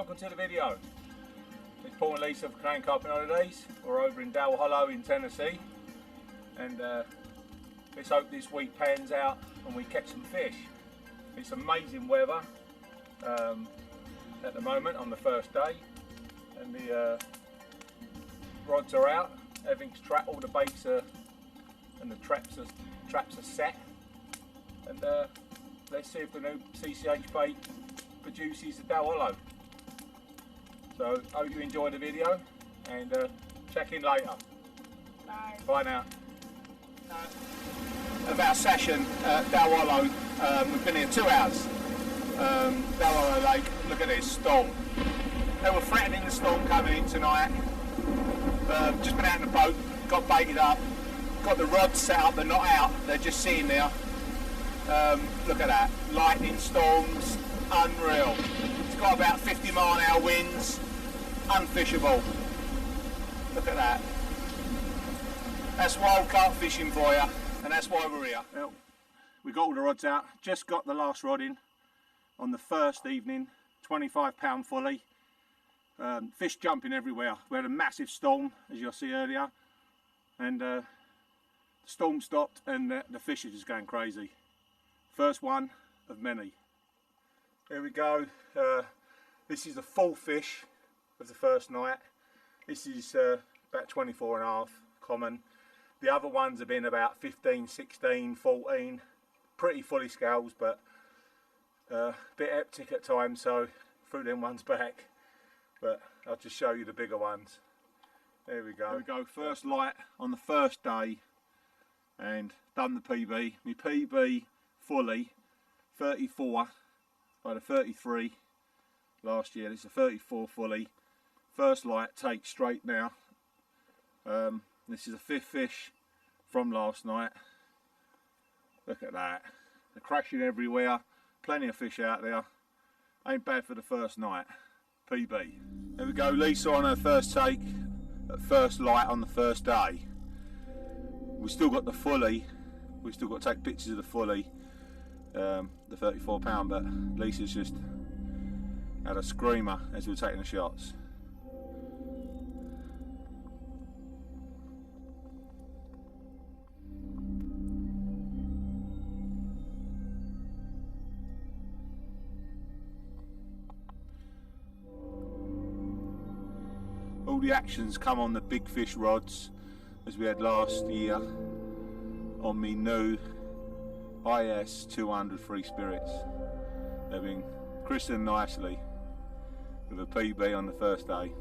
welcome to the video. It's Paul and Lisa for Carp Fishing Holidays. We're over in Dale Hollow in Tennessee, and let's hope this week pans out and we catch some fish. It's amazing weather at the moment on the first day, and the rods are out, everything's trapped, all the baits are, and the traps are set, and let's see if the new CCH bait produces a Dale Hollow. So hope you enjoy the video, and check in later. Bye. Bye now. Of our session at Dale Hollow, we've been here 2 hours. Dale Hollow Lake, look at this storm. They were threatening the storm coming in tonight. Just been out in the boat, got baited up, got the rods set up, they're not out, they're just sitting there. Look at that, lightning storms, unreal. It's got about 50-mile-an-hour winds, unfishable. Look at that. That's wild carp fishing for you, and that's why we're here. Well, we got all the rods out, just got the last rod in on the first evening, 25-pound fully. Fish jumping everywhere. We had a massive storm, as you'll see earlier, and the storm stopped and the fish are just going crazy. First one of many. Here we go. This is the full fish of the first night. This is about 24.5 common. The other ones have been about 15, 16, 14. Pretty fully scales, but a bit hectic at times, so threw them ones back. But I'll just show you the bigger ones. There we go. There we go, first light on the first day, and done the PB. My PB fully 34 by the 33 last year. This is a 34 fully. First light take straight now. This is a 5th fish from last night. Look at that. They're crashing everywhere. Plenty of fish out there. Ain't bad for the first night. PB. There we go, Lisa on her first take at first light on the first day. We've still got the fully, we've still got to take pictures of the fully, the 34-pound, but Lisa's just had a screamer as we were taking the shots. All the actions come on the big fish rods, as we had last year on me new IS 200 Free Spirits. They've been christened nicely with a PB on the first day.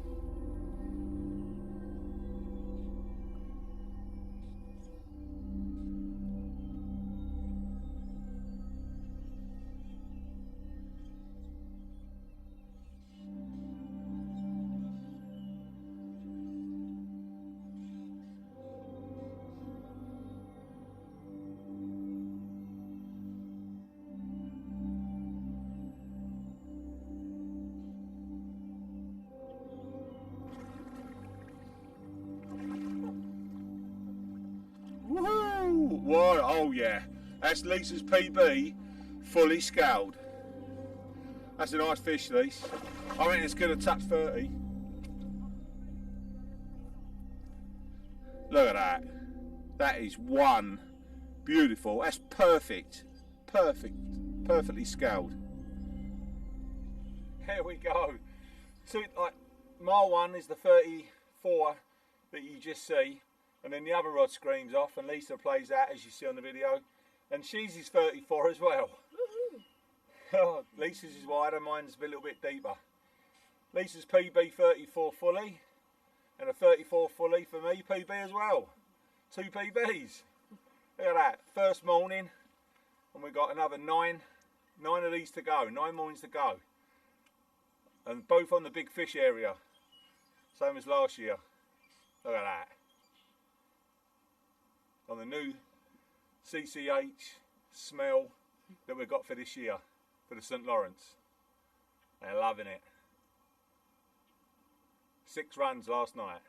Woohoo! Whoa, oh yeah, that's Lisa's PB, fully scaled. That's a nice fish, Lisa. I reckon it's going to touch 30. Look at that. That is one beautiful. That's perfect. Perfectly scaled. Here we go. So, like, my one is the 34 that you just see. And then the other rod screams off, and Lisa plays that, as you see on the video, and she's is 34 as well. Oh, Lisa's is wider, mine's a little bit deeper. Lisa's PB 34 fully, and a 34 fully for me, PB as well. 2 PBs. Look at that, first morning, and we've got another 9 of these to go, 9 mornings to go. And both on the big fish area, same as last year. Look at that. On the new CCH smell that we've got for this year, for the St. Lawrence. They're loving it. 6 runs last night.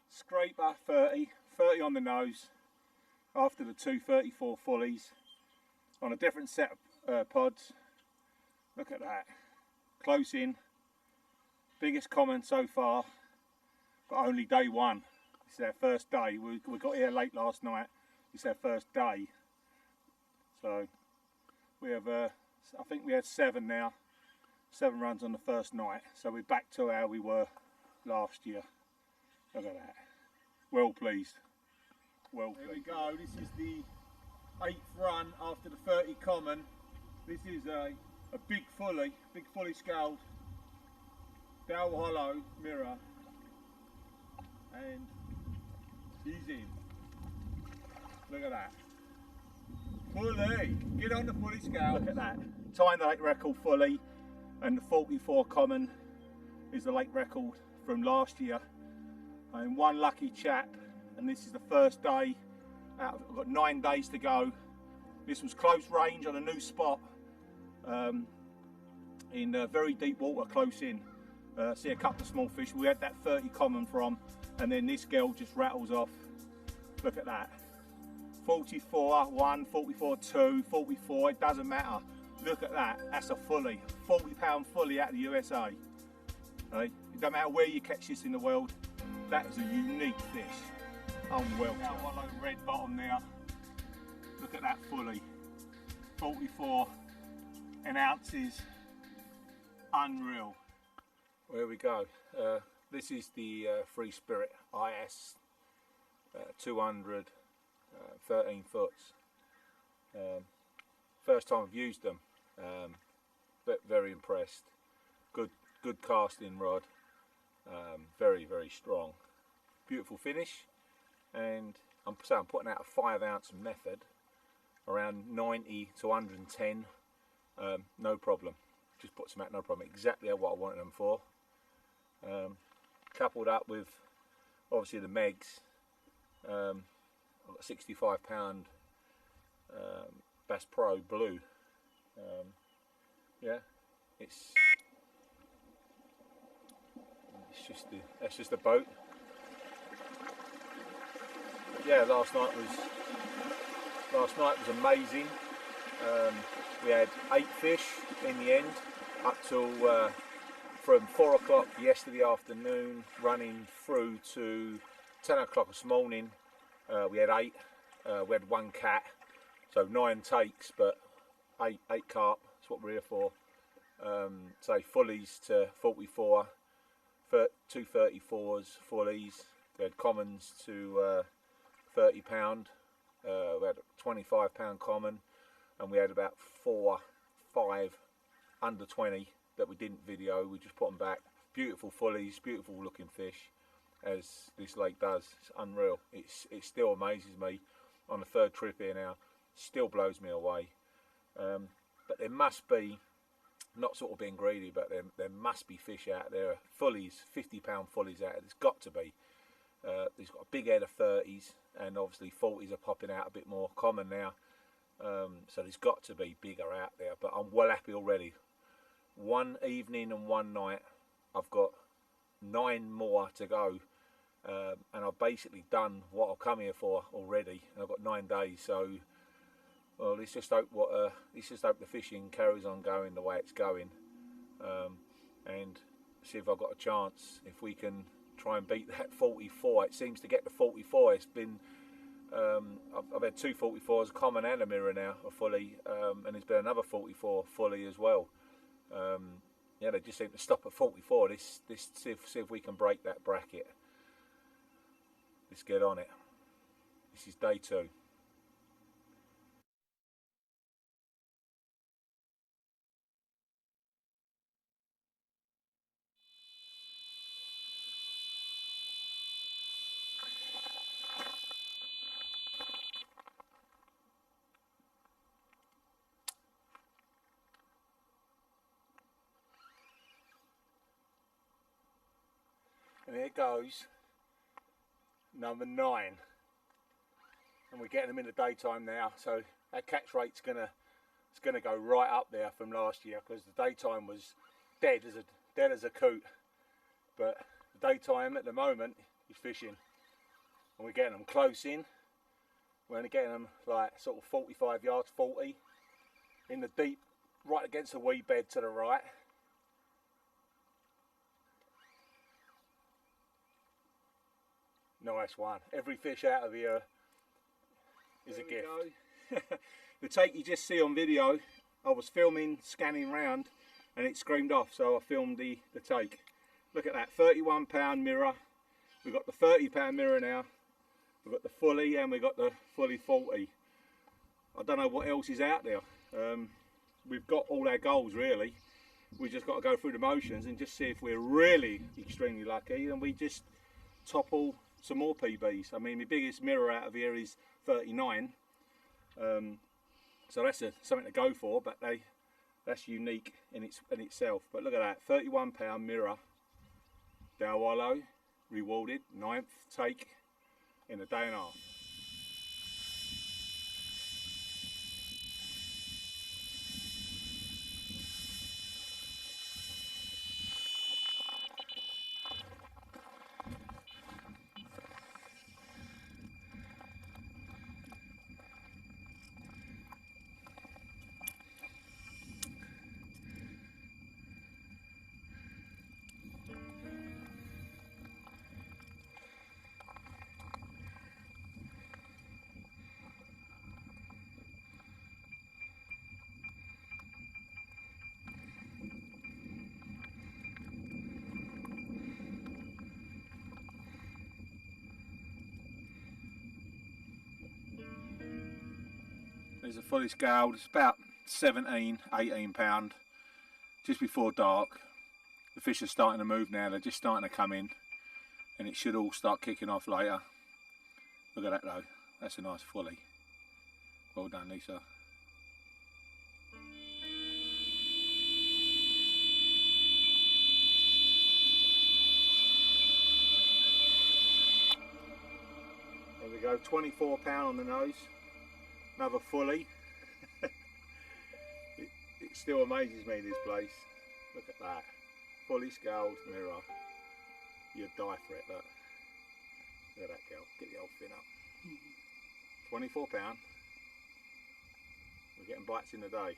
Scraper 30 on the nose after the 2 34 fullies on a different set of pods. Look at that. Close in, Biggest common so far, but only day one. This is our first day. We got here late last night. It's our first day. So we have, I think we had 7 now. 7 runs on the first night. So we're back to how we were last year. Look at that. Well pleased. Well pleased. Here we go. This is the 8th run after the 30 common. This is a big fully scaled Dale Hollow mirror, and he's in. Look at that. Fully. Get on the fully scale. Look at that. Tying the lake record fully, and the 44 common is the lake record from last year. I'm one lucky chap, and this is the first day. I've got 9 days to go. This was close range on a new spot in very deep water, close in. See a couple of small fish. We had that 30 common from, and then this girl just rattles off. Look at that. 44 1, 44 2, 44. It doesn't matter. Look at that. That's a fully, 40-pound fully out of the USA. Right? It doesn't matter where you catch this in the world. That is a unique fish. Unwell. Now one like red bottom there. Look at that fully. 44 in ounces. Unreal. There we go. This is the Free Spirit IS 200 13 foots. First time I've used them, but very impressed. Good casting rod. Very strong. Beautiful finish, and I'm putting out a 5-ounce method around 90 to 110. No problem. Just put some out, no problem. Exactly what I wanted them for. Coupled up with obviously the Megs. I've got a 65-pound Bass Pro Blue. Yeah, that's just the boat. But yeah, last night was amazing. We had 8 fish in the end, up till from 4 o'clock yesterday afternoon, running through to 10 o'clock this morning. We had 8. We had 1 cat, so 9 takes, but 8 carp. That's what we're here for. Say fullies to 44, 2 34s, fullies. We had commons to 30 pound. We had a 25 pound common, and we had about 4, 5 under 20 that we didn't video. We just put them back. Beautiful fullies, beautiful looking fish, as this lake does. It's unreal. It still amazes me on the 3rd trip here now. Still blows me away. But there must be, not sort of being greedy, but there must be fish out there. Fullies, 50-pound fullies out there. There's got to be. He's got a big head of 30s, and obviously 40s are popping out a bit more common now. So there's got to be bigger out there, but I'm well happy already. 1 evening and 1 night, I've got 9 more to go, and I've basically done what I've come here for already, and I've got 9 days. So, well, let's just hope the fishing carries on going the way it's going, and see if I've got a chance, if we can try and beat that 44. It seems to get to 44. It's been I've had 2 44s, a common and a mirror now, a fully, and there's been another 44 fully as well. Yeah, they just seem to stop at 44. See if we can break that bracket. Let's get on it. This is day 2. And here goes number 9, and we're getting them in the daytime now, so our catch rate's gonna go right up there from last year, because the daytime was dead as a coot, but the daytime at the moment is fishing, and we're getting them close in. We're only getting them like sort of 45 yards, 40 in the deep, right against the weed bed to the right. Nice one. Every fish out of here is a gift. The take you just see on video, I was filming, scanning round, and it screamed off, so I filmed the take. Look at that, 31-pound mirror. We've got the 30-pound mirror now. We've got the fully, and we've got the fully 40. I don't know what else is out there. We've got all our goals really. We just got to go through the motions and just see if we're really extremely lucky and we just topple some more PBs. I mean, my biggest mirror out of here is 39. So that's something to go for, but that's unique in itself. But look at that, 31-pound mirror, Dale Hollow, rewarded, 9th take in a day and a half. There's a fully scaled, it's about 18 pound, just before dark. The fish are starting to move now, they're just starting to come in, and it should all start kicking off later. Look at that though, that's a nice fully. Well done, Lisa. There we go, 24-pound on the nose. Another fully. it still amazes me, this place. Look at that. Fully scaled mirror. You'd die for it, look. Look at that girl. Get the old fin up. 24-pound. We're getting bites in the day.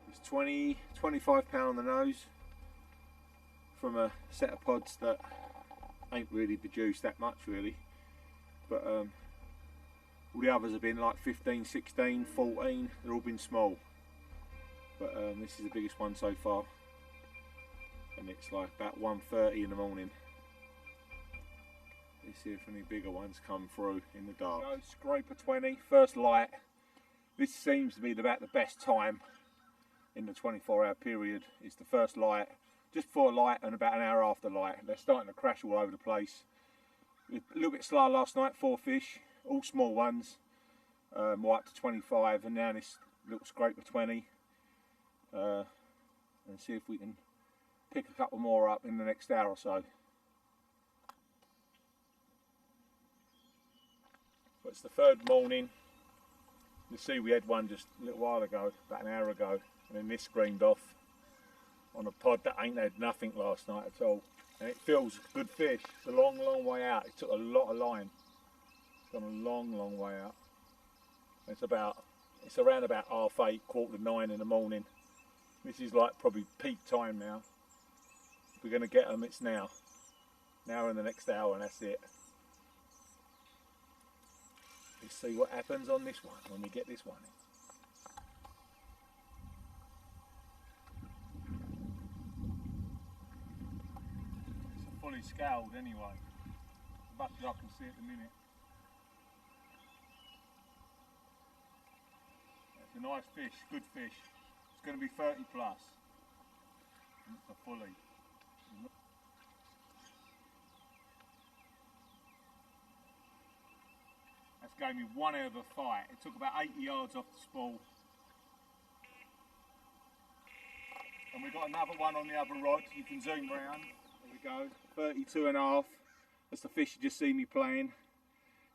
It's 25 pound on the nose from a set of pods that ain't really produced that much really, but all the others have been like 15, 16, 14, they've all been small, but this is the biggest one so far, and it's like about 1:30 in the morning. Let's see if any bigger ones come through in the dark. So, scraper 20, first light. This seems to be about the best time in the 24-hour period. Is the first light, just before light and about an hour after light. They're starting to crash all over the place. A little bit slower last night, 4 fish, all small ones, right up to 25, and now this little scraper 20. And see if we can pick a couple more up in the next hour or so. But it's the third morning. You see we had one just a little while ago, about an hour ago, and then this screamed off on a pod that ain't had nothing last night at all. And it feels good fish. It's a long, long way out. It took a lot of line. It's gone a long, long way out. It's around about 8:30, 8:45 in the morning. This is like probably peak time now. If we're going to get them, it's now. Now in the next hour, and that's it. Let's see what happens on this one when we get this one in. It's fully scaled anyway. But I can see at the minute. It's a nice fish, good fish. It's going to be 30 plus. And it's a fully. That's gave me one hell of a fight. It took about 80 yards off the spool. And we've got another one on the other rod. You can zoom round. There we go. 32.5. That's the fish you just see me playing.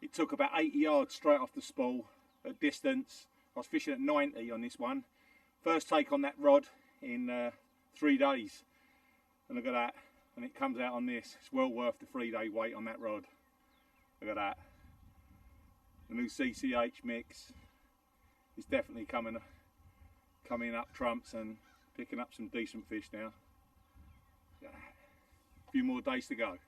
It took about 80 yards straight off the spool at distance. I was fishing at 90 on this one. First take on that rod in 3 days. And look at that. And it comes out on this. It's well worth the 3-day wait on that rod. Look at that. The new CCH mix is definitely coming up trumps and picking up some decent fish now. A few more days to go.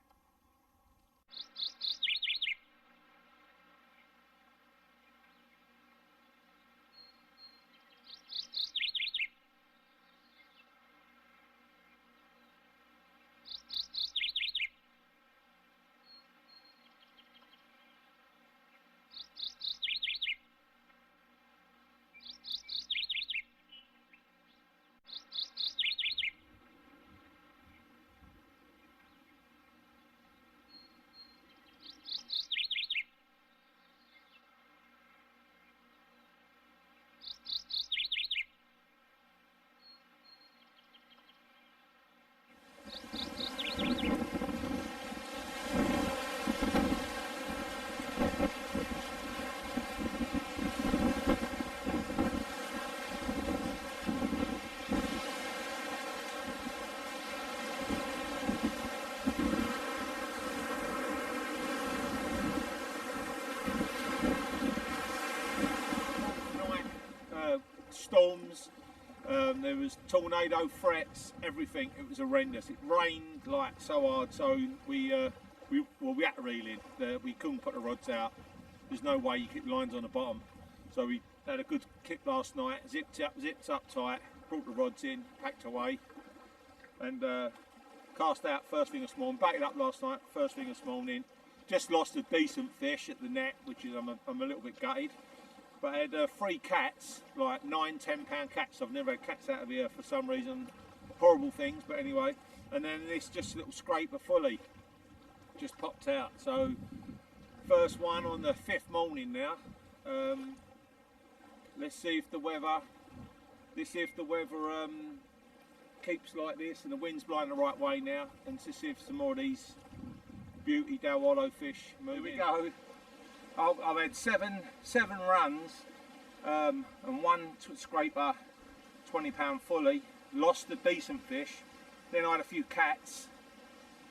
Storms, there was tornado threats, everything. It was horrendous. It rained like so hard, so we had to reel in. We couldn't put the rods out. There's no way you keep lines on the bottom. So we had a good kick last night, zipped up tight, brought the rods in, packed away, and cast out first thing this morning. Backed it up last night, first thing this morning. Just lost a decent fish at the net, which is I'm a little bit gutted. But I had 3 cats, like 9, 10 pound cats. I've never had cats out of here for some reason. Horrible things, but anyway. And then this just little scraper fully just popped out. So first one on the 5th morning now. Let's see if the weather keeps like this and the wind's blowing the right way now. And to see if some more of these beauty Dale Hollow fish move. Here we go. I've had seven runs and one scraper, 20 pound fully. Lost a decent fish. Then I had a few cats,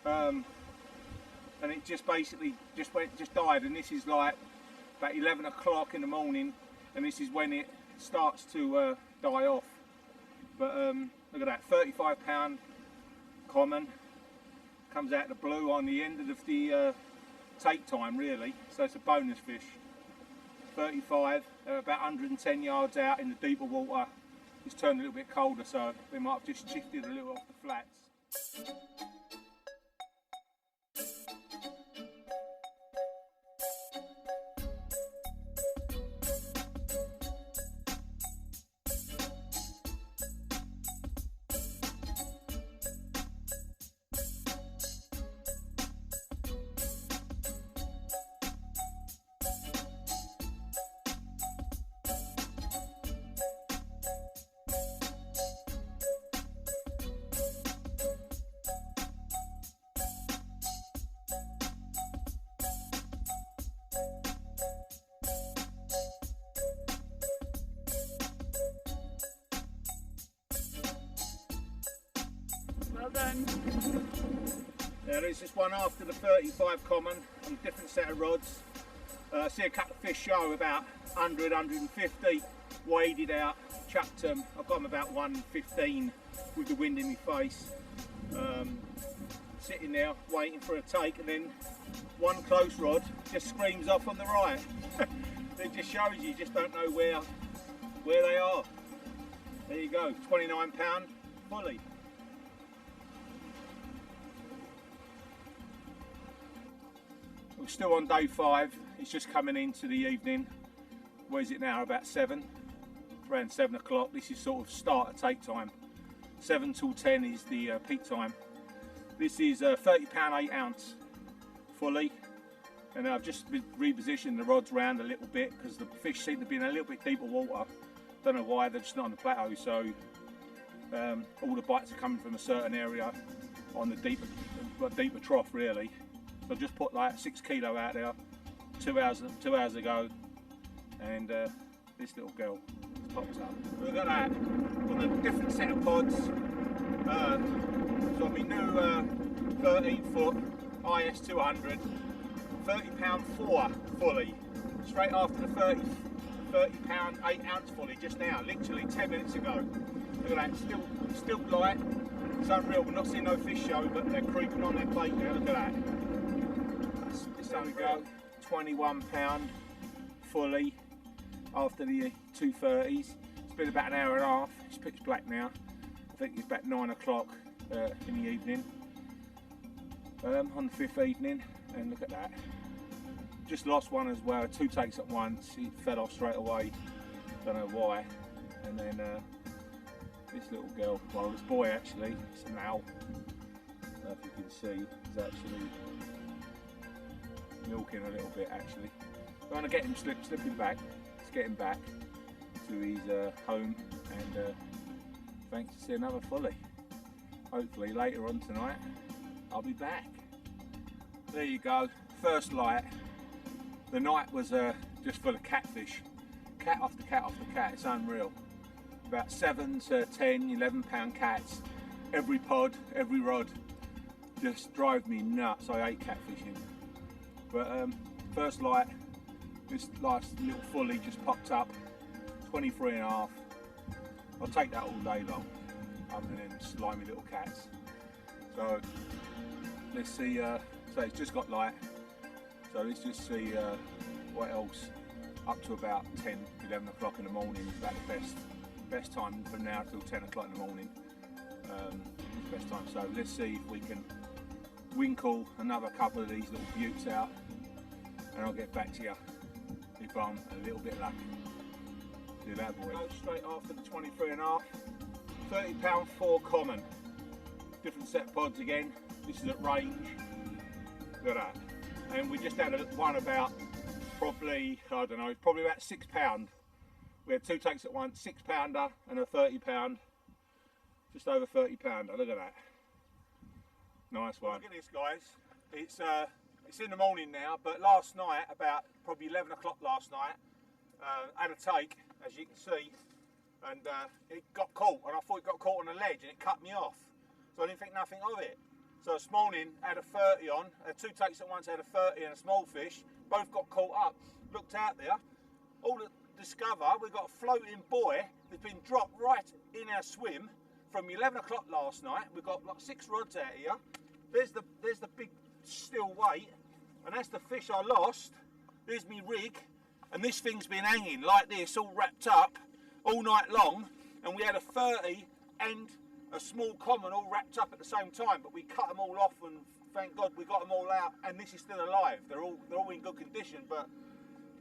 and it just basically just died. And this is like about 11 o'clock in the morning, and this is when it starts to die off. But look at that, 35 pound common comes out of the blue on the end of the take time, really. So it's a bonus fish. 35, about 110 yards out in the deeper water. It's turned a little bit colder, so they might have just shifted a little off the flats. fun. Now there's this one after the 35 common on a different set of rods. I see a couple of fish show about 100, 150, waded out, chucked them. I've got them about 115 with the wind in my face. Sitting there waiting for a take, and then one close rod just screams off on the right. It just shows you just don't know where they are. There you go, 29 pound fully. We're still on day 5. It's just coming into the evening. Where is it now? About 7. Around 7 o'clock. This is sort of start of take time. 7 till 10 is the peak time. This is 30 pound 8 ounce fully, and I've just repositioned the rods around a little bit because the fish seem to be in a little bit deeper water. Don't know why, they're just not on the plateau, so all the bites are coming from a certain area on the deeper trough really. So I've just put like 6 kilo out there 2 hours ago, and this little girl just pops up. Look at that, on a different set of pods. So my new 13 foot IS 200, 30 pound 4 fully, straight after the 30 pound 8 ounce fully just now, literally 10 minutes ago. Look at that, still light. It's unreal. We're not seeing no fish show, but they're creeping on their bait now. Look at that. There we go, 21 pound fully after the 230s. It's been about an hour and a half. It's pitch black now. I think it's about 9 o'clock in the evening, on the 5th evening, and look at that. Just lost one as well, 2 takes at once. He fell off straight away, don't know why. And then this little girl, well this boy actually, it's a male, if you can see, he's actually milking a little bit actually. I'm going to get him slipping back. Let's get him back to his home, and thanks to see another fully. Hopefully later on tonight I'll be back. There you go, first light. The night was just full of catfish. Cat after cat after cat, it's unreal. About 7 to 10, 11 pound cats. Every pod, every rod. Just drive me nuts. I hate catfishing. But first light, this last little fully just popped up. 23 and a half. I'll take that all day long, other than them slimy little cats. So let's see, so it's just got light. So let's just see what else. Up to about 10, 11 o'clock in the morning is about the best time from now till 10 o'clock in the morning. It's the best time. So let's see if we can winkle another couple of these little buttes out, and I'll get back to you if I'm a little bit lucky. Do that boy. Go straight after the 23 and a half. 30 pound 4 common. Different set of pods again. This is at range. Look at that. And we just had one about probably, I don't know, probably about 6 pound. We had 2 takes at once, 6 pounder and a 30 pound. Just over 30 pounder. Look at that. Nice one. Look at this, guys. It's in the morning now, but last night, about probably 11 o'clock last night, had a take, as you can see, and it got caught, and I thought it got caught on a ledge and it cut me off, so I didn't think nothing of it. So this morning I had a 30 on, 2 takes at once, I had a 30 and a small fish, both got caught up. Looked out there, all to discover we've got a floating buoy that's been dropped right in our swim from 11 o'clock last night. We've got like 6 rods out here. There's the big still weight, and that's the fish I lost. There's me rig, and this thing's been hanging like this, all wrapped up all night long, and we had a 30 and a small common all wrapped up at the same time, but we cut them all off, and thank God we got them all out, and this is still alive. They're all in good condition. But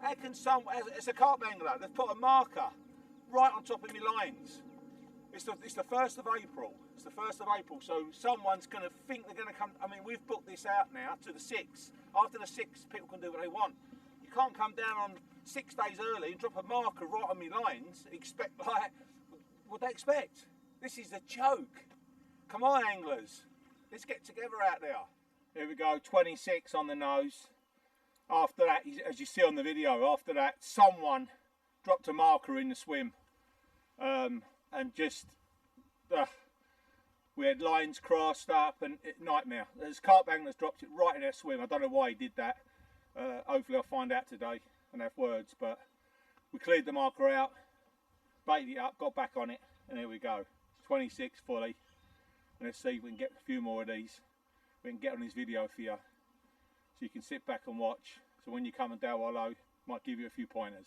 how can it's a carp angler, they've put a marker right on top of my lines. It's the 1st of April. It's the 1st of April, so someone's going to think they're going to come. I mean, we've booked this out now to the 6th. After the 6th, people can do what they want. You can't come down on 6 days early and drop a marker right on my lines. Expect, like, what they expect? This is a joke. Come on, anglers. Let's get together out there. Here we go, 26 on the nose. After that, as you see on the video, after that, someone dropped a marker in the swim. And just, We had lines crossed up and nightmare. There's a carp angler's dropped it right in their swim. I don't know why he did that. Hopefully I'll find out today and have words, but we cleared the marker out, baited it up, got back on it, and here we go. 26 fully. And let's see if we can get a few more of these. We can get on this video for you, so you can sit back and watch. So when you come and Dale Hollow, might give you a few pointers.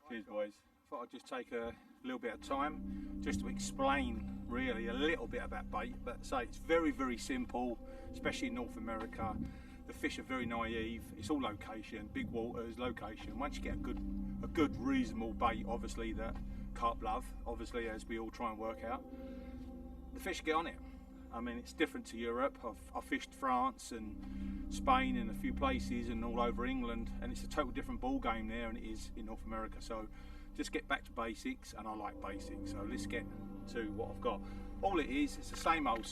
Cheers, boys. Thought I'd just take a little bit of time just to explain really a little bit about bait, but say it's very, very simple, especially in North America. The fish are very naive. It's all location, big waters, location. Once you get a good reasonable bait, obviously, that carp love, obviously, as we all try and work out, the fish get on it. I mean, it's different to Europe. I've fished France and Spain and a few places and all over England, and it's a total different ball game there than it is in North America. So just get back to basics, and I like basics. So let's get to what I've got. All it is, it's the same old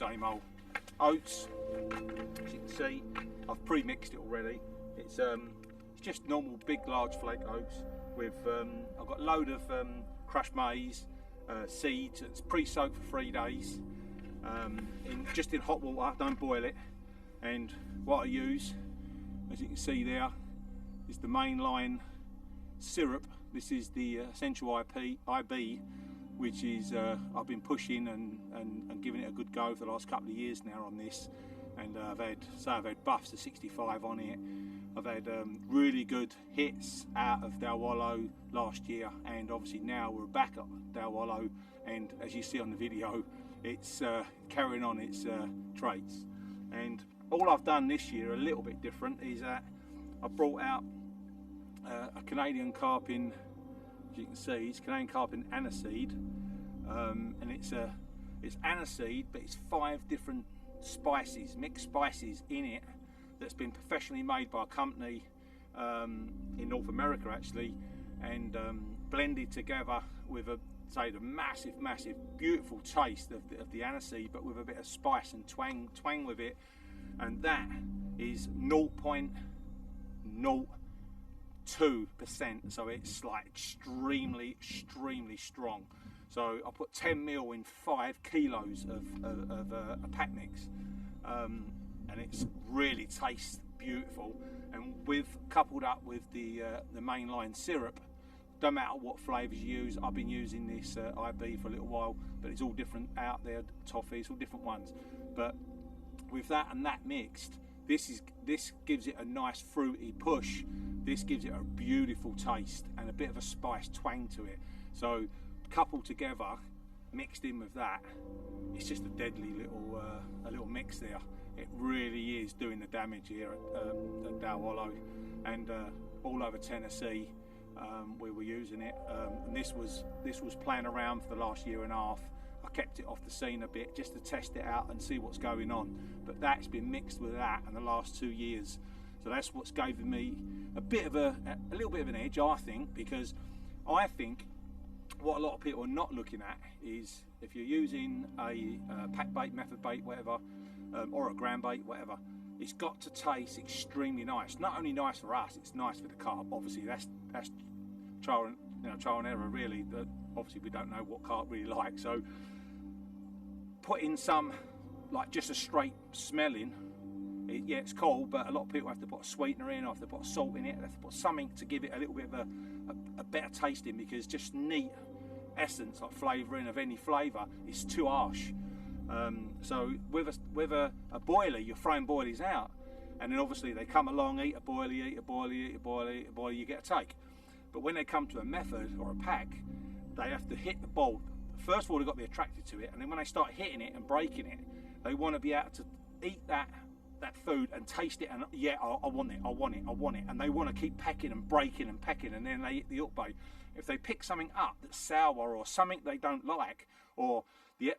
oats. As you can see, I've pre-mixed it already. It's just normal big large flake oats with I've got a load of crushed maize, seeds. It's pre-soaked for 3 days. Just in hot water, don't boil it. And what I use, as you can see there, is the mainline syrup. This is the essential IB, which is I've been pushing and giving it a good go for the last couple of years now on this. And I've had buffs of 65 on it. I've had really good hits out of Dale Hollow last year, and obviously now we're back at Dale Hollow, and as you see on the video, it's carrying on its traits. And all I've done this year a little bit different is that I brought out a Canadian carp in, as you can see, it's Canadian carp in aniseed, and it's aniseed, but it's 5 different spices, mixed spices in it, that's been professionally made by a company in North America actually, and blended together with the massive beautiful taste of the aniseed, but with a bit of spice and twang with it, and that is 0.02%, so it's like extremely strong. So I put 10 ml in 5 kilos of a pack mix, and it's really tastes beautiful. And coupled up with the mainline syrup, don't matter what flavours you use. I've been using this IB for a little while, but it's all different out there, toffees, all different ones. But with that and that mixed, this gives it a nice fruity push. This gives it a beautiful taste and a bit of a spice twang to it. So coupled together, mixed in with that, it's just a deadly little mix there. It really is doing the damage here at Dale Hollow and all over Tennessee. We were using it, and this was playing around for the last year and a half. I kept it off the scene a bit just to test it out and see what's going on, but that's been mixed with that in the last 2 years. So that's what's given me a little bit of an edge, I think, because I think what a lot of people are not looking at is if you're using a pack bait, method bait, whatever, or a ground bait, whatever, it's got to taste extremely nice. Not only nice for us, it's nice for the carp. Obviously, that's trial and error really. But obviously, we don't know what carp really like. So, put in some, like just a straight smelling. Yeah, it's cool, but a lot of people have to put a sweetener in, or have to put salt in it, they have to put something to give it a little bit of a better tasting, because just neat essence, like flavouring of any flavour, is too harsh. So with a boiler, you're throwing boilies out, and then obviously they come along, eat a boilie, you get a take. But when they come to a method or a pack, they have to hit the bowl. First of all, they've got to be attracted to it, and then when they start hitting it and breaking it, they want to be able to eat that food and taste it, and yeah, I want it, and they want to keep pecking and breaking and pecking, and then they eat the hook bait. If they pick something up that's sour or something they don't like, or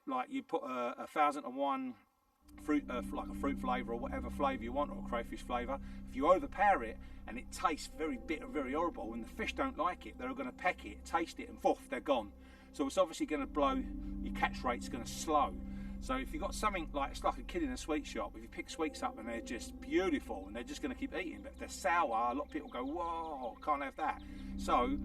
like you put a 1001 fruit, like a fruit flavour or whatever flavour you want, or a crayfish flavour, if you overpower it and it tastes very bitter, very horrible, and the fish don't like it, they're going to peck it, taste it, and poof, they're gone. So it's obviously going to blow, your catch rate's going to slow. So if you've got something like, it's like a kid in a sweet shop, if you pick sweets up and they're just beautiful and they're just going to keep eating, but if they're sour, a lot of people go, whoa, can't have that. So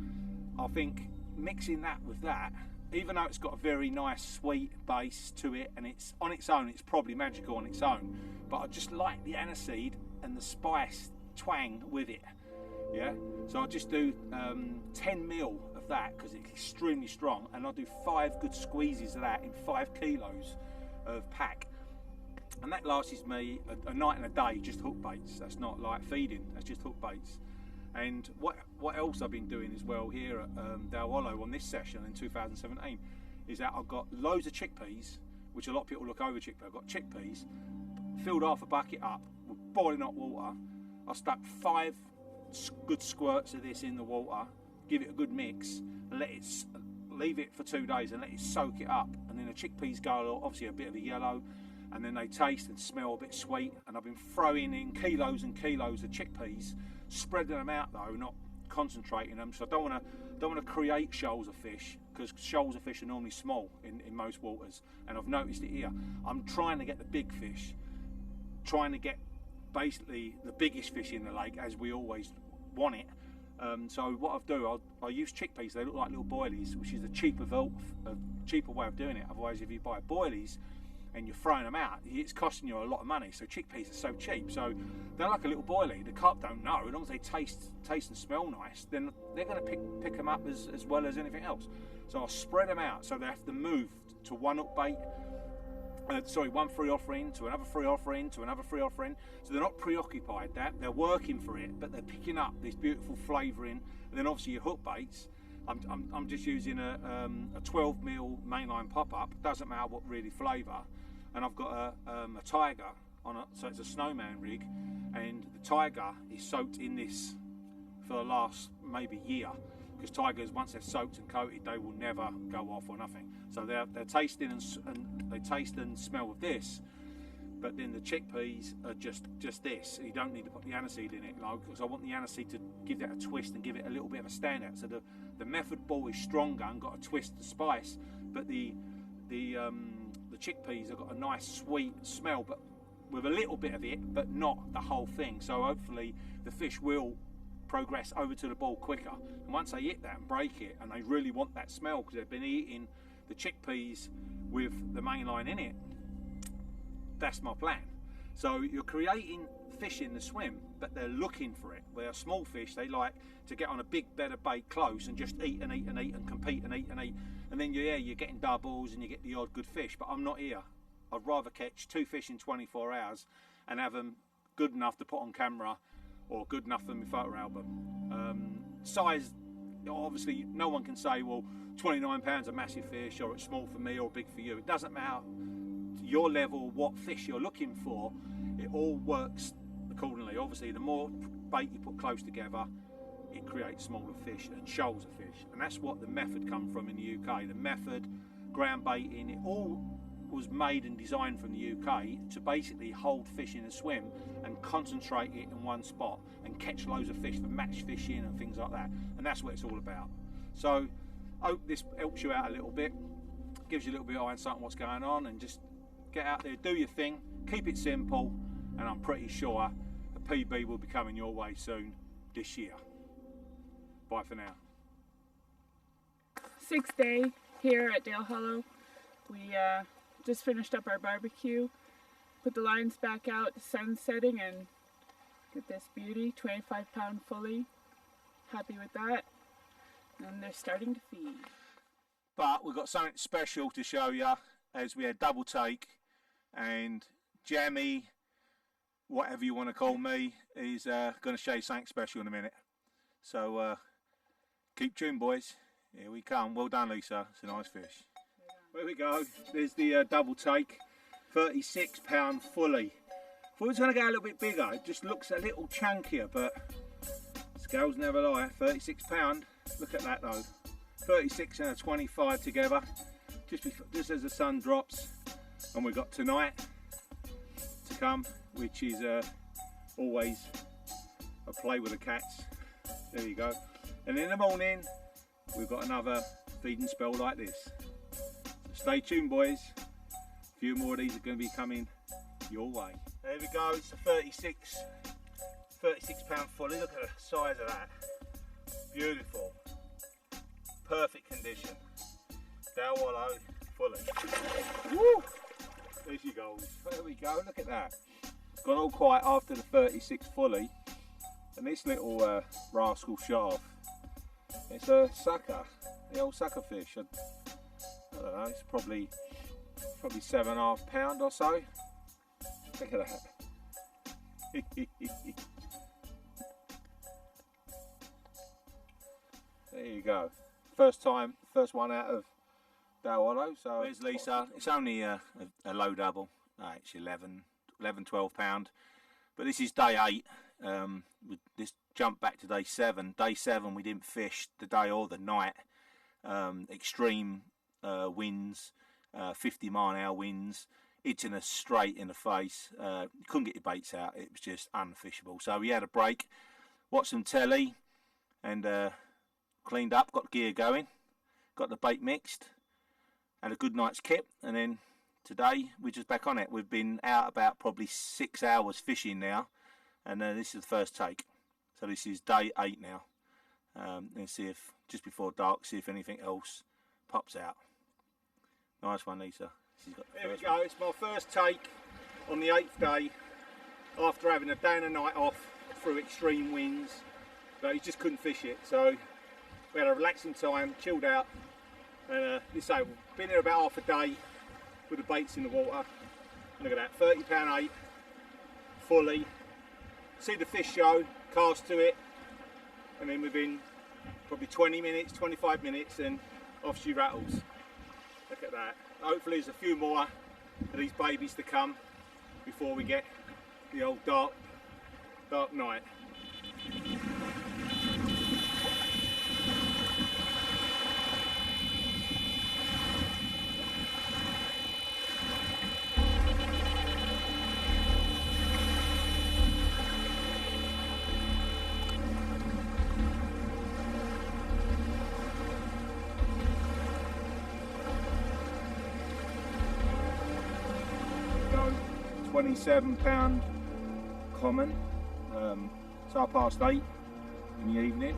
I think mixing that with that even though it's got a very nice sweet base to it, and it's on its own, it's probably magical on its own, but I just like the aniseed and the spice twang with it. Yeah, so I'll just do 10 mil of that because it's extremely strong, and I'll do 5 good squeezes of that in 5 kilos of pack, and that lasts me a night and a day, just hook baits. That's not like feeding, that's just hook baits. And what else I've been doing as well here at Dale Hollow on this session in 2017 is that I've got loads of chickpeas, which a lot of people look over chickpeas. I've got chickpeas, filled half a bucket up with boiling hot water. I stuck 5 good squirts of this in the water, give it a good mix, and leave it for 2 days and let it soak it up. And then the chickpeas go obviously a bit of a yellow, and then they taste and smell a bit sweet. And I've been throwing in kilos and kilos of chickpeas, spreading them out though, not concentrating them. So I don't want to create shoals of fish, because shoals of fish are normally small in most waters, and I've noticed it here. I'm trying to get the big fish, trying to get basically the biggest fish in the lake as we always want it. So what I do, I use chickpeas. They look like little boilies, which is a cheaper way of doing it. Otherwise, if you buy boilies and you're throwing them out, it's costing you a lot of money. So chickpeas are so cheap, so they're like a little boilie. The carp don't know. As long as they taste and smell nice, then they're going to pick them up as well as anything else. So I'll spread them out so they have to move to one hook bait. One free offering to another free offering to another free offering. So they're not preoccupied, they're working for it, but they're picking up this beautiful flavouring. And then obviously your hook baits, I'm just using a 12 mil mainline pop-up, doesn't matter what really flavour. And I've got a tiger on it, so it's a snowman rig, and the tiger is soaked in this for the last maybe year, because tigers, once they're soaked and coated, they will never go off or nothing. So they're tasting and they taste and smell of this, but then the chickpeas are just this. You don't need to put the aniseed in it, because I want the aniseed to give that a twist and give it a little bit of a standout. So the method ball is stronger and got a twist of spice, but the chickpeas have got a nice sweet smell, but with a little bit of it, but not the whole thing. So hopefully the fish will progress over to the ball quicker, and once they hit that and break it, and they really want that smell because they've been eating the chickpeas with the main line in it, that's my plan. So you're creating fish in the swim, but they're looking for it. Where small fish, they like to get on a big bed of bait close and just eat and eat and eat and compete and eat and eat, and then you're getting doubles and you get the odd good fish. But I'm not here. I'd rather catch 2 fish in 24 hours and have them good enough to put on camera, or good enough for my photo album. Size, obviously no one can say, well, 29 pounds a massive fish, or it's small for me or big for you. It doesn't matter your level, what fish you're looking for, it all works accordingly. Obviously the more bait you put close together, it creates smaller fish and shoals of fish, and that's what the method come from in the UK. The method, ground baiting, it all was made and designed from the UK to basically hold fish in a swim and concentrate it in one spot and catch loads of fish for match fishing and things like that, and that's what it's all about. So I hope this helps you out a little bit, gives you a little bit of insight on what's going on, and just get out there, do your thing, keep it simple, and I'm pretty sure a PB will be coming your way soon this year. Bye for now. 6th day here at Dale Hollow. We just finished up our barbecue, put the lines back out, the sun's setting, and get this beauty, 25-pound fully. Happy with that. And they're starting to feed. But we've got something special to show you, as we had double take, and Jammy, whatever you want to call me, is going to show you something special in a minute. So keep tuned, boys. Here we come. Well done, Lisa. It's a nice fish. There we go. There's the double take, 36-pound fully. Thought it was going to go a little bit bigger. It just looks a little chunkier, but scales never lie. 36-pound. Look at that though. 36 and a 25 together, just as the sun drops. And we've got tonight to come, which is always a play with the cats. There you go. And in the morning, we've got another feeding spell like this. Stay tuned, boys. A few more of these are going to be coming your way. There we go. It's a 36-pound fully. Look at the size of that. Beautiful. Perfect condition. Dale Hollow, fully. Woo! There she goes. There we go, look at that. Gone all quiet after the 36 fully, and this little rascal shot off. It's a sucker, the old sucker fish. I don't know, it's probably 7.5 pound or so. Look at that. There you go. First one out of Dale Hollow. So there's Lisa. It's only a low double. It's 12 pound. But this is day 8. With this jump back to day 7. Day 7 we didn't fish the day or the night. Extreme winds, 50 mile/hour winds, hitting us straight in the face. You couldn't get your baits out. It was just unfishable. So we had a break, watched some telly, and cleaned up, got the gear going, got the bait mixed, had a good night's kip, and then today we're just back on it. We've been out about probably 6 hours fishing now, and this is the first take. So this is day 8 now, and see if, just before dark, see if anything else pops out. Nice one, Lisa. There we go, it's my first take on the 8th day, after having a day and a night off through extreme winds, but you just couldn't fish it. So we had a relaxing time, chilled out, and we've been here about half a day with the baits in the water. Look at that, 30 pound 8, fully. See the fish show, cast to it, and then within probably 20 minutes, 25 minutes, and off she rattles. Look at that. Hopefully there's a few more of these babies to come before we get the old dark night. £27 common. It's 8:30 in the evening.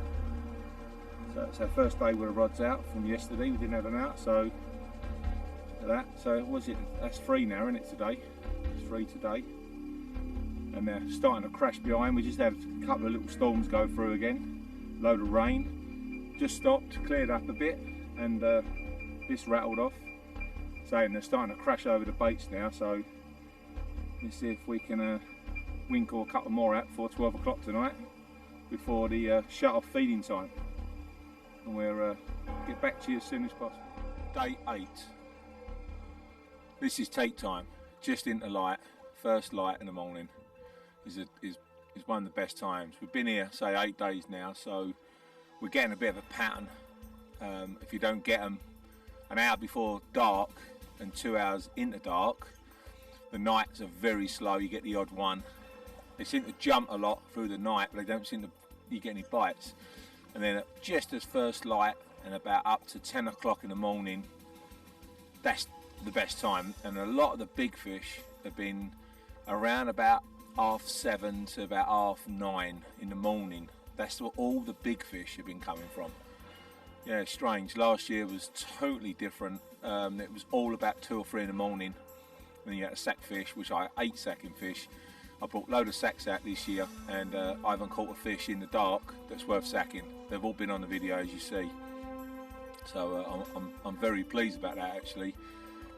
So it's our first day with the rods out from yesterday. We didn't have them out, so that. So was it? That's 3 now, isn't it? Today, it's 3 today, and they're starting to crash behind. We just had a couple of little storms go through again. Load of rain. Just stopped, cleared up a bit, and this rattled off. Saying they're starting to crash over the baits now. So let's see if we can winkle a couple more out before 12 o'clock tonight, before the shut off feeding time, and we'll get back to you as soon as possible. Day 8. This is take time, just into light. First light in the morning is one of the best times. We've been here, say, 8 days now, so we're getting a bit of a pattern. If you don't get them an hour before dark and 2 hours into dark, the nights are very slow. You get the odd one. They seem to jump a lot through the night, but they don't seem to you get any bites. And then just as first light and about up to 10 o'clock in the morning, that's the best time. And a lot of the big fish have been around about 7:30 to about 9:30 in the morning. That's where all the big fish have been coming from. Yeah, it's strange. Last year was totally different. It was all about 2 or 3 in the morning. And then you had a sack fish, which I ate sacking fish. I brought a load of sacks out this year, and I haven't caught a fish in the dark that's worth sacking. They've all been on the video, as you see. So I'm very pleased about that, actually.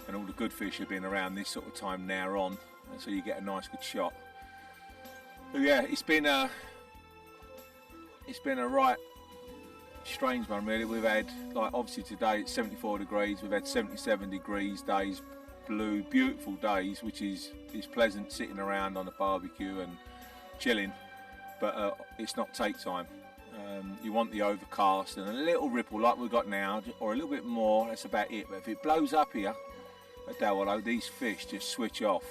And all the good fish have been around this sort of time now on, and so you get a nice good shot. But yeah, it's been a right strange one, really. We've had, like, obviously today it's 74 degrees. We've had 77 degrees days. Blue, beautiful days, which is pleasant sitting around on a barbecue and chilling, but it's not take time. You want the overcast and a little ripple like we've got now, or a little bit more. That's about it. But if it blows up here at Dale Hollow, these fish just switch off.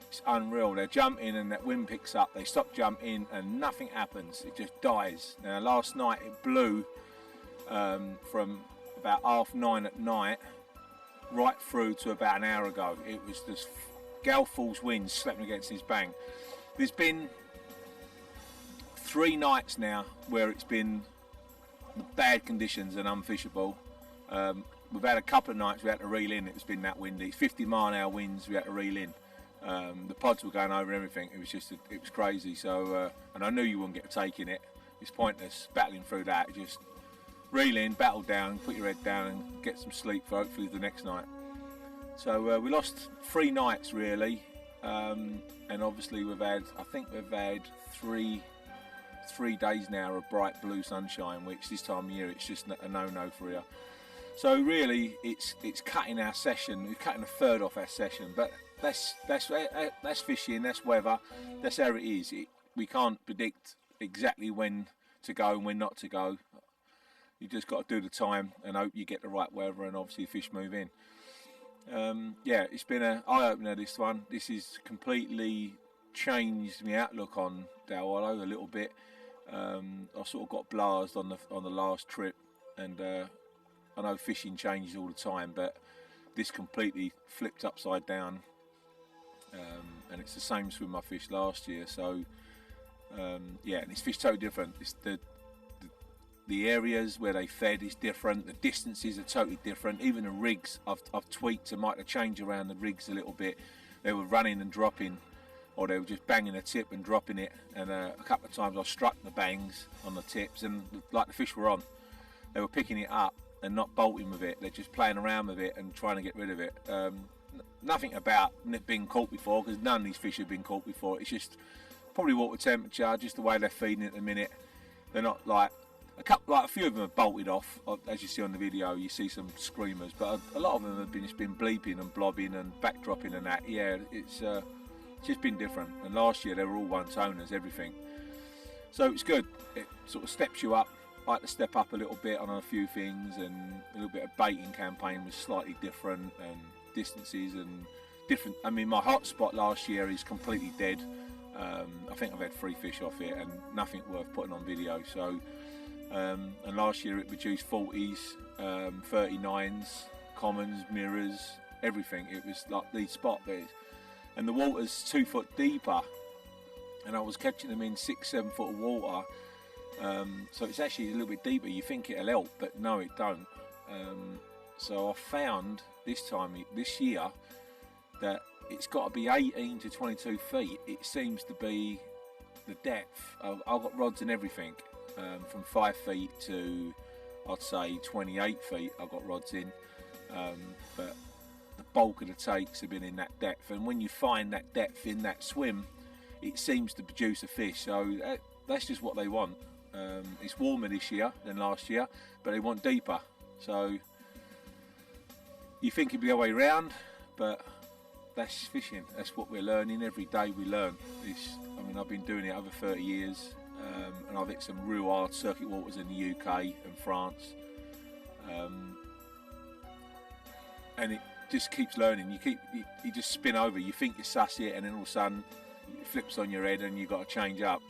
It's unreal. They're jumping and that wind picks up, they stop jumping and nothing happens. It just dies. Now last night it blew from about 9:30 at night right through to about an hour ago. It was this gale force wind slapping against his bank. There's been 3 nights now where it's been bad conditions and unfishable. we've had a couple of nights we had to reel in. It's been that windy. It's 50-mile-an-hour winds. We had to reel in. The pods were going over everything. It was just, it was crazy. So, and I knew you wouldn't get a take in it. It's pointless battling through that. Just reel in, battle down, put your head down, and get some sleep for hopefully the next night. So we lost 3 nights really, and obviously I think we've had three days now of bright blue sunshine, which this time of year it's just a no-no for you. So really, it's cutting our session. We're cutting a third off our session, but that's fishing, that's weather, that's how it is. We can't predict exactly when to go and when not to go. You just got to do the time and hope you get the right weather, and obviously fish move in. Yeah, it's been an eye-opener, this one. This has completely changed my outlook on Dale Hollow a little bit. I sort of got blased on the last trip, and I know fishing changes all the time, but this completely flipped upside down, and it's the same swim I fished last year. So yeah, and it's fished totally different. It's the areas where they fed is different, the distances are totally different, even the rigs I've tweaked to might have changed around the rigs a little bit. They were running and dropping, or they were just banging a tip and dropping it, and a couple of times I struck the bangs on the tips, and like the fish were on, they were picking it up and not bolting with it, they're just playing around with it and trying to get rid of it. Nothing about it being caught before, because none of these fish have been caught before. It's just probably water temperature, just the way they're feeding at the minute. They're not like a few of them have bolted off, as you see on the video. You see some screamers, but a lot of them have just been bleeping and blobbing and backdropping and that. Yeah, it's just been different. And last year they were all one-toners, everything. So it's good. It sort of steps you up. I like to step up a little bit on a few things, and a little bit of baiting campaign was slightly different, and distances and different. I mean, my hot spot last year is completely dead. I think I've had 3 fish off it and nothing worth putting on video. So. And last year it produced 40s, 39s, commons, mirrors, everything. It was like the spot there, and the water's 2 foot deeper, and I was catching them in 6-7 foot of water. So it's actually a little bit deeper. You think it'll help, but no, it don't. So I found this year that it's got to be 18 to 22 feet. It seems to be the depth. I've got rods and everything. From 5 feet to, I'd say, 28 feet I've got rods in, but the bulk of the takes have been in that depth, and when you find that depth in that swim, it seems to produce a fish. So that's just what they want. It's warmer this year than last year, but they want deeper. So you think it'd be the other way around, but that's fishing. That's what we're learning. Every day we learn. I mean, I've been doing it over 30 years. And I've hit some real hard circuit waters in the UK and France, and it just keeps learning. You just spin over. You think you suss it, and then all of a sudden it flips on your head, and you've got to change up.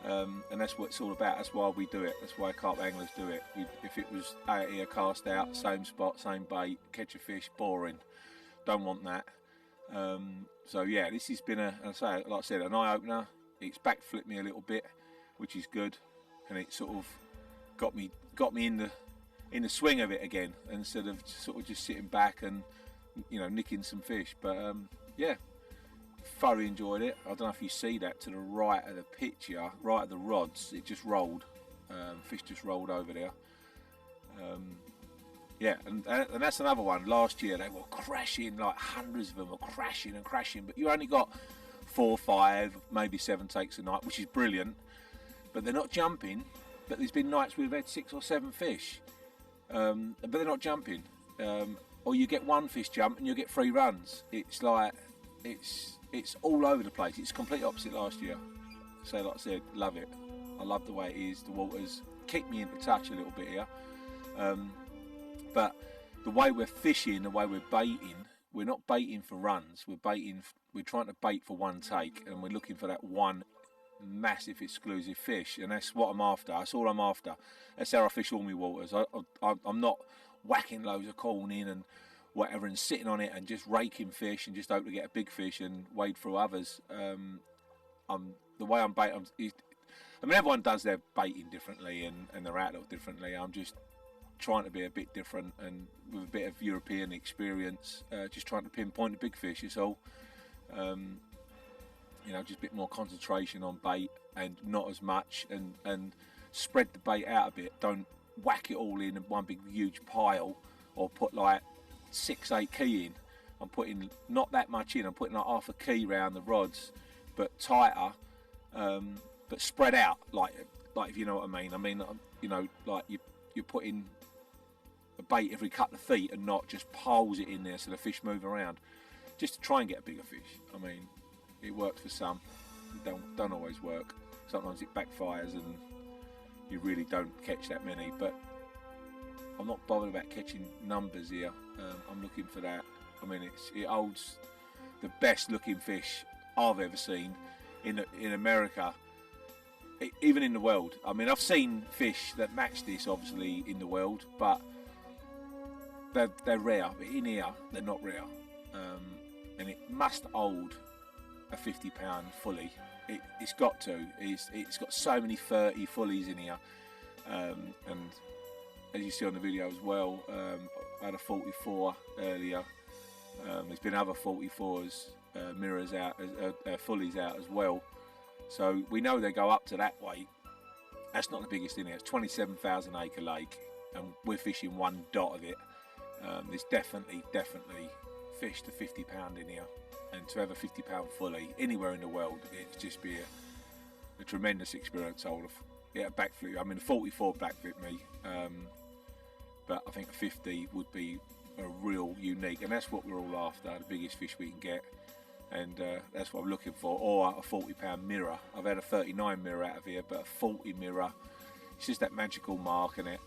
And that's what it's all about. That's why we do it. That's why carp anglers do it. If it was out here, cast out, same spot, same bait, catch a fish, boring. Don't want that. So yeah, this has been like I said, an eye opener. It's backflipped me a little bit, which is good, and it sort of got me in the swing of it again, instead of sort of just sitting back and nicking some fish. But yeah, thoroughly enjoyed it. I don't know if you see that to the right of the picture, right of the rods, it just rolled. Fish just rolled over there. Yeah, and that's another one. Last year they were crashing, like hundreds of them were crashing and crashing, but you only got 4, 5, maybe 7 takes a night, which is brilliant. But they're not jumping. But there's been nights we've had 6 or 7 fish, but they're not jumping. Or you get 1 fish jump and you get 3 runs. It's like it's all over the place. It's complete opposite last year. So like I said, love it. I love the way it is. The water's kicked me into touch a little bit here. But the way we're fishing, the way we're baiting, we're not baiting for runs. We're trying to bait for 1 take, and we're looking for that 1 massive exclusive fish, and that's what I'm after. That's all I'm after. That's how I fish all my waters. I'm not whacking loads of corn in and whatever and sitting on it and just raking fish and just hope to get a big fish and wade through others. The way I'm baiting, I mean, everyone does their baiting differently and their outlook differently. I'm just trying to be a bit different and with a bit of European experience, just trying to pinpoint the big fish is all. You know, just a bit more concentration on bait and not as much, and spread the bait out a bit. Don't whack it all in one big huge pile, or put like 6-8 key in. I'm putting not that much in, I'm putting like half a key round the rods, but tighter, but spread out, like if you know what I mean. I mean, you know, like you're putting a bait every couple of feet and not just piles it in there so the fish move around, just to try and get a bigger fish. I mean, it works for some, don't always work. Sometimes it backfires and you really don't catch that many, but I'm not bothered about catching numbers here. I'm looking for that. I mean, it holds the best looking fish I've ever seen in America, even in the world. I mean, I've seen fish that match this obviously in the world, but they're rare. But in here, they're not rare, and it must hold a 50-pound fully. It's got to. It's got so many 30 fullies in here, and as you see on the video as well, I had a 44 earlier. There's been other 44s, mirrors out, fullies out as well. So we know they go up to that weight. That's not the biggest in here. It's 27,000 acre lake, and we're fishing one dot of it. There's definitely fish to 50 pound in here, and to have a 50 pound fully anywhere in the world, it'd just be a tremendous experience. Yeah, backflip. I mean, 44 backflip me, but I think a 50 would be a real unique, and that's what we're all after, the biggest fish we can get, and that's what I'm looking for. Or a 40 pound mirror. I've had a 39 mirror out of here, but a 40 mirror, it's just that magical mark in it,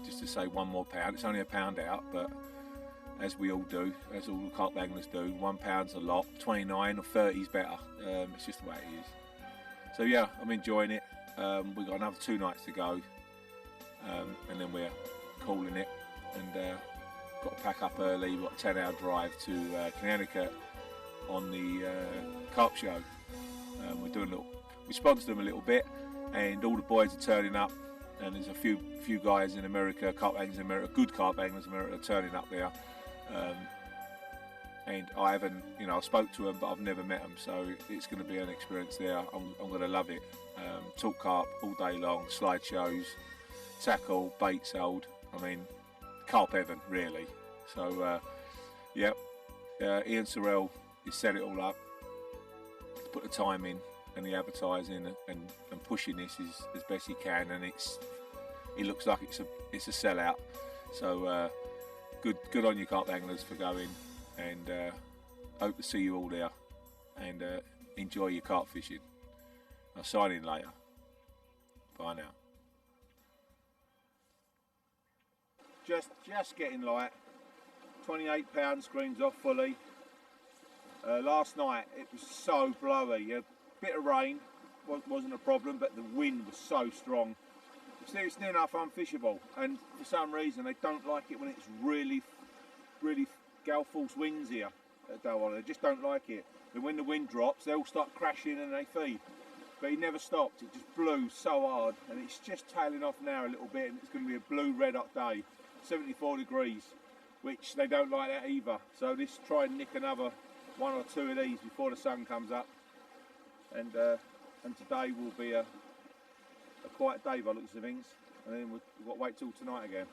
just to say one more pound. It's only a pound out, but as we all do, as all the carp anglers do, 1 pound's a lot. 29 or 30 is better. It's just the way it is. So yeah, I'm enjoying it. We've got another 2 nights to go, and then we're calling it, and got to pack up early. We've got a 10-hour drive to Connecticut on the carp show. We're doing a little, we sponsored them a little bit, and all the boys are turning up, and there's a few guys in America, carp anglers in America, good carp anglers in America, turning up there. And I haven't, you know, I spoke to them, but I've never met them, so it's going to be an experience there. I'm going to love it. Talk carp all day long, slideshows, tackle, bait sold. I mean, carp heaven, really. So, yeah, Ian Sorrell has set it all up, put the time in and the advertising and pushing this as best he can, and it looks like it's a sellout. So good on you carp anglers for going, and hope to see you all there, and enjoy your carp fishing. I'll sign in later. Bye now. Just getting light. 28 pound screens off fully. Last night it was so blowy. A bit of rain wasn't a problem, but the wind was so strong. It's near enough unfishable, and for some reason they don't like it when it's really gale force winds here at Dale Hollow. They just don't like it. And when the wind drops, they all start crashing and they feed. But he never stopped. It just blew so hard, and it's just tailing off now a little bit, and it's going to be a blue red hot day, 74 degrees, which they don't like that either. So let's try and nick another 1 or 2 of these before the sun comes up, and today will be a quiet day by the looks of things, and then we've got to wait till tonight again.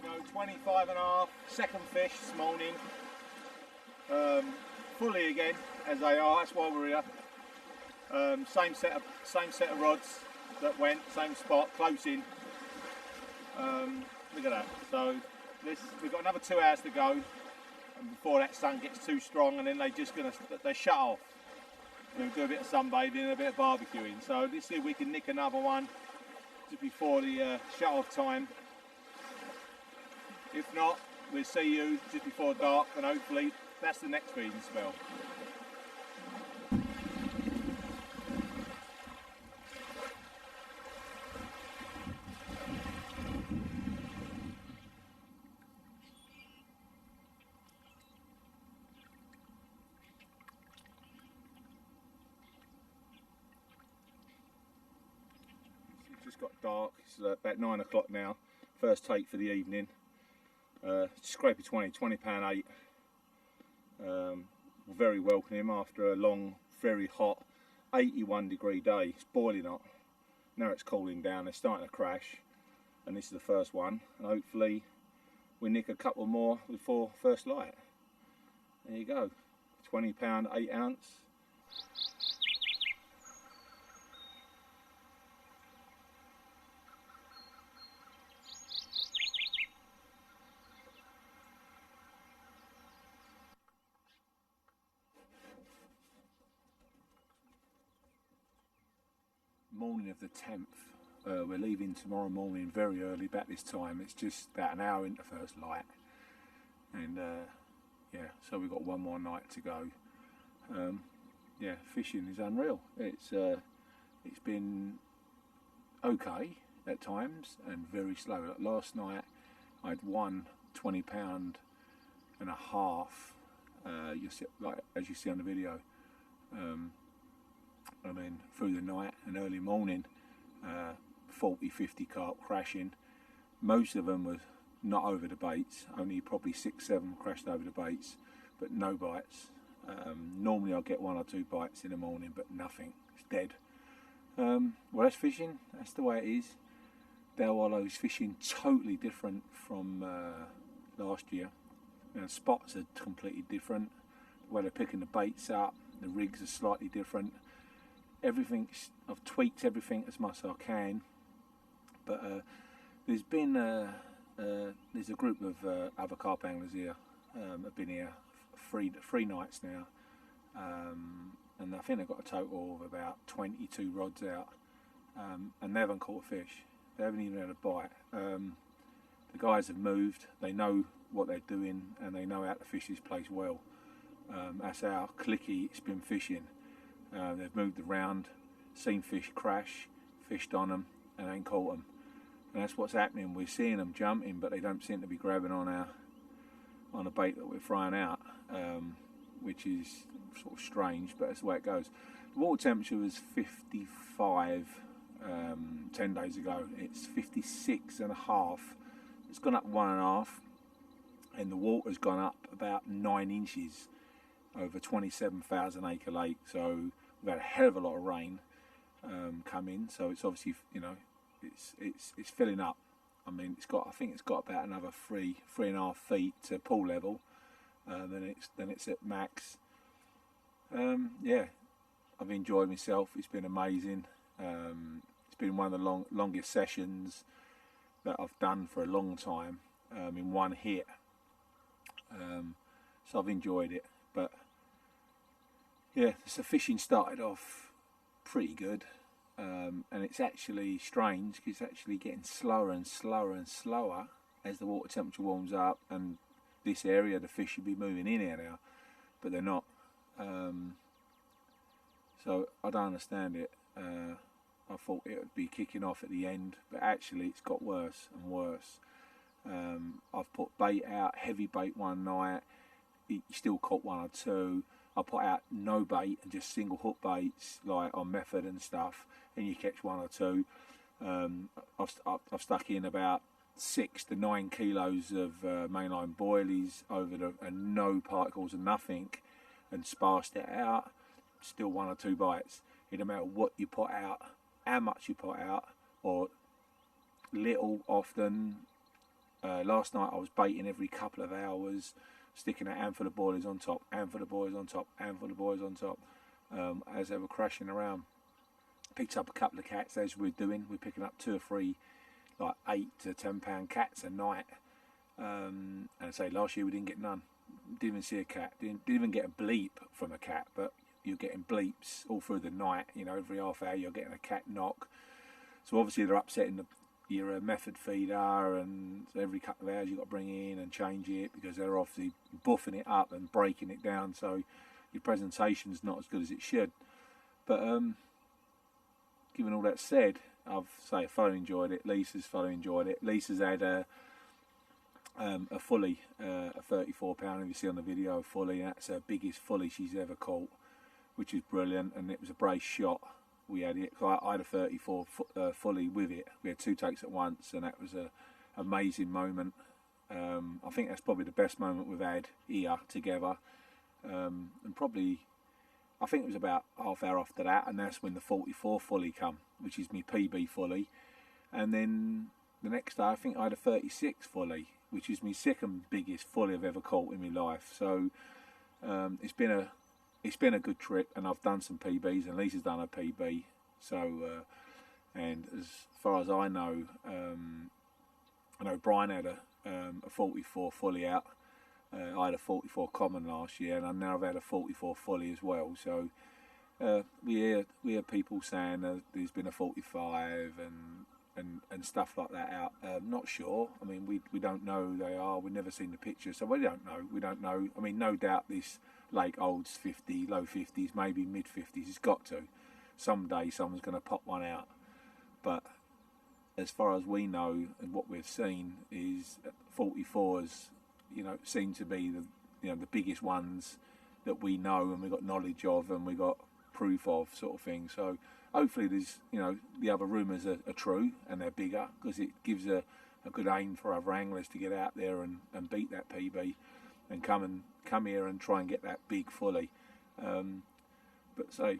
So 25 and a half, second fish this morning. Fully again, as they are, that's why we're here. Same set of rods that went, same spot, close in. Look at that. So we've got another 2 hours to go, and before that sun gets too strong, and then they shut off. And we'll do a bit of sunbathing and a bit of barbecuing. So let's see if we can nick another one just before the shut off time. If not, we'll see you just before dark, and hopefully that's the next feeding spell. It's just got dark. It's about 9 o'clock now. First take for the evening. Scraper 20 pound 8. Very welcoming after a long, very hot 81-degree day. It's boiling hot. Now it's cooling down. They're starting to crash, and this is the first one. And hopefully we nick a couple more before first light. There you go. 20 pound 8 ounce. Morning of the 10th. We're leaving tomorrow morning very early, about this time. It's just about an hour into first light, and yeah, so we've got one more night to go. Yeah, fishing is unreal. It's been okay at times and very slow. Like last night I had one 20 pound and a half, you see, like as you see on the video. And then through the night and early morning, 40-50 carp crashing. Most of them were not over the baits, only probably 6-7 crashed over the baits, but no bites. Normally I'll get 1 or 2 bites in the morning, but nothing, it's dead. Well, that's fishing, that's the way it is. Dale Hollow's fishing totally different from last year. You know, spots are completely different, the way they're picking the baits up, the rigs are slightly different. I've tweaked everything as much as I can, but there's a group of other carp anglers here. Have been here 3 nights now, and I think they've got a total of about 22 rods out, and they haven't caught a fish. They haven't even had a bite. The guys have moved. They know what they're doing, and they know how to fish this place well. That's how clicky it's been fishing. They've moved around, seen fish crash, fished on them, and ain't caught them. And that's what's happening. We're seeing them jumping, but they don't seem to be grabbing on a bait that we're throwing out, which is sort of strange, but that's the way it goes. The water temperature was 55 10 days ago. It's 56.5. It's gone up 1.5, and the water's gone up about 9 inches over 27,000 acre lake. So we've had a hell of a lot of rain come in. So it's obviously, you know, it's filling up. I mean, I think it's got about another 3.5 feet to pool level. Then it's at max. Yeah, I've enjoyed myself. It's been amazing. It's been one of the longest sessions that I've done for a long time in one hit. So I've enjoyed it. But yeah, the fishing started off pretty good, and it's actually strange because it's actually getting slower and slower and slower as the water temperature warms up, and this area the fish should be moving in here now, but they're not. So I don't understand it. I thought it would be kicking off at the end, but actually it's got worse and worse. I've put bait out, heavy bait one night, you still caught 1 or 2. I put out no bait and just single hook baits like on method and stuff, and you catch 1 or 2. I've stuck in about 6 to 9 kilos of mainline boilies over and no particles and nothing, and sparsed it out. Still 1 or 2 bites. It don't matter what you put out, how much you put out, or little often. Last night I was baiting every couple of hours, sticking a handful of boilies on top, handful of boilies on top, handful of boilies on top. as they were crashing around. Picked up a couple of cats as we're doing. We're picking up 2 or 3 like 8 to 10 pound cats a night. And I say last year we didn't get none. Didn't even see a cat. Didn't even get a bleep from a cat. But you're getting bleeps all through the night. You know, every half hour you're getting a cat knock. So obviously they're upsetting your method feeder, and every couple of hours you've got to bring in and change it because they're obviously buffing it up and breaking it down. So your presentation's not as good as it should. But given all that said, I've thoroughly enjoyed it. Lisa's thoroughly enjoyed it. Lisa's had a fully, a 34 pounder. You see on the video, a fully. That's her biggest fully she's ever caught, which is brilliant. And it was a brace shot. We had it. I had a 34 fully with it. We had 2 takes at once, and that was a amazing moment. I think that's probably the best moment we've had here together. And probably, I think it was about half hour after that, and that's when the 44 fully come, which is my PB fully. And then the next day, I think I had a 36 fully, which is my second biggest fully I've ever caught in my life. So it's been a good trip, and I've done some PBs, and Lisa's done a PB. So and as far as I know Brian had a 44 fully out. I had a 44 common last year, and I now have had a 44 fully as well. So we hear people saying there's been a 45 and stuff like that out. Not sure. I mean, we don't know who they are. We've never seen the picture, so we don't know. We don't know. I mean, no doubt this lake holds 50, low 50s, maybe mid 50s. It's got to. Someday someone's going to pop one out. But as far as we know and what we've seen is 44s, you know, seem to be the biggest ones that we know and we've got knowledge of and we've got proof of, sort of thing. So hopefully there's, the other rumours are true and they're bigger, because it gives a good aim for other anglers to get out there and beat that PB and come here and try and get that big fully. But say,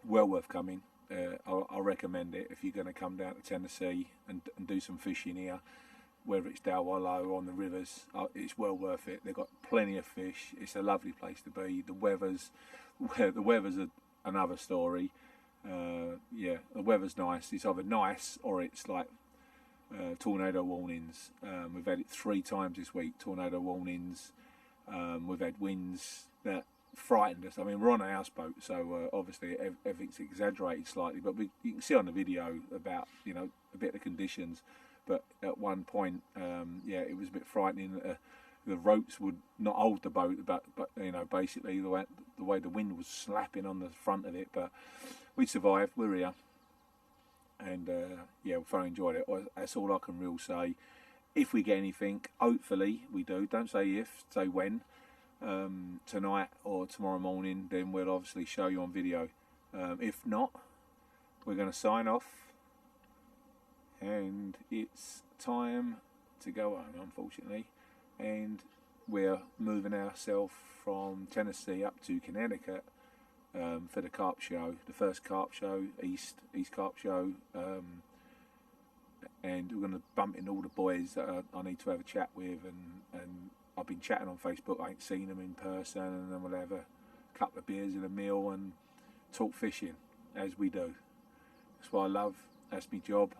well worth coming. I'll recommend it if you're going to come down to Tennessee and do some fishing here, whether it's Dale Hollow or on the rivers. It's well worth it. They've got plenty of fish. It's a lovely place to be. The weather's another story. Yeah, the weather's nice. It's either nice or it's like tornado warnings. We've had it 3 times this week, tornado warnings. We've had winds that frightened us. I mean, we're on a houseboat, so obviously everything's exaggerated slightly, but you can see on the video about a bit of the conditions. But at one point, yeah, it was a bit frightening. The ropes would not hold the boat, but basically the way the wind was slapping on the front of it. But we survived. We're here, and yeah, we thoroughly enjoyed it. That's all I can really say. If we get anything, hopefully we do. Don't say if, say when. Tonight or tomorrow morning, then we'll obviously show you on video. If not, we're going to sign off, and it's time to go home, unfortunately. And we're moving ourselves from Tennessee up to Connecticut for the carp show, the first carp show, East Carp Show. And we're going to bump in all the boys that I need to have a chat with, and I've been chatting on Facebook. I ain't seen them in person, and then we'll have a couple of beers and a meal and talk fishing as we do. That's what I love. That's my job.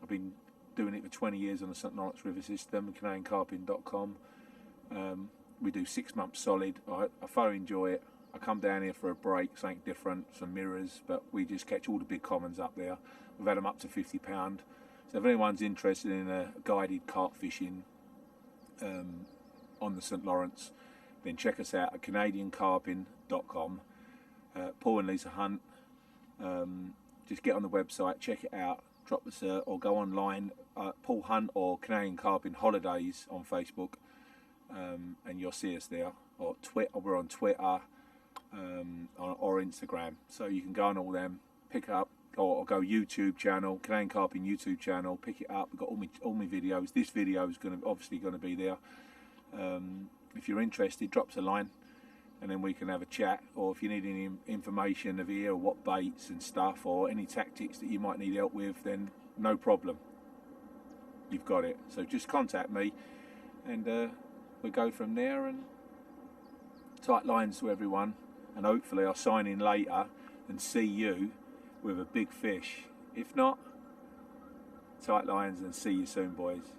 I've been doing it for 20 years on the St. Lawrence River system, CanadianCarping.com. We do 6 months solid. I thoroughly enjoy it. I come down here for a break, something different, some mirrors, but we just catch all the big commons up there. We've had them up to £50. So if anyone's interested in a guided carp fishing on the St. Lawrence, then check us out at CanadianCarping.com. Paul and Lisa Hunt. Just get on the website, check it out, drop us or go online, Paul Hunt or Canadian Carping Holidays on Facebook, and you'll see us there. Or we're on Twitter or Instagram, so you can go on all them, pick it up, or go YouTube channel, Canadian Carping YouTube channel, pick it up. We've got all my videos. This video is obviously going to be there. If you're interested, drop us a line, and then we can have a chat. Or if you need any information of here, or what baits and stuff, or any tactics that you might need help with, then no problem. You've got it. So just contact me, and we'll go from there. And tight lines to everyone. and hopefully I'll sign in later and see you with a big fish. If not, tight lines and see you soon, boys.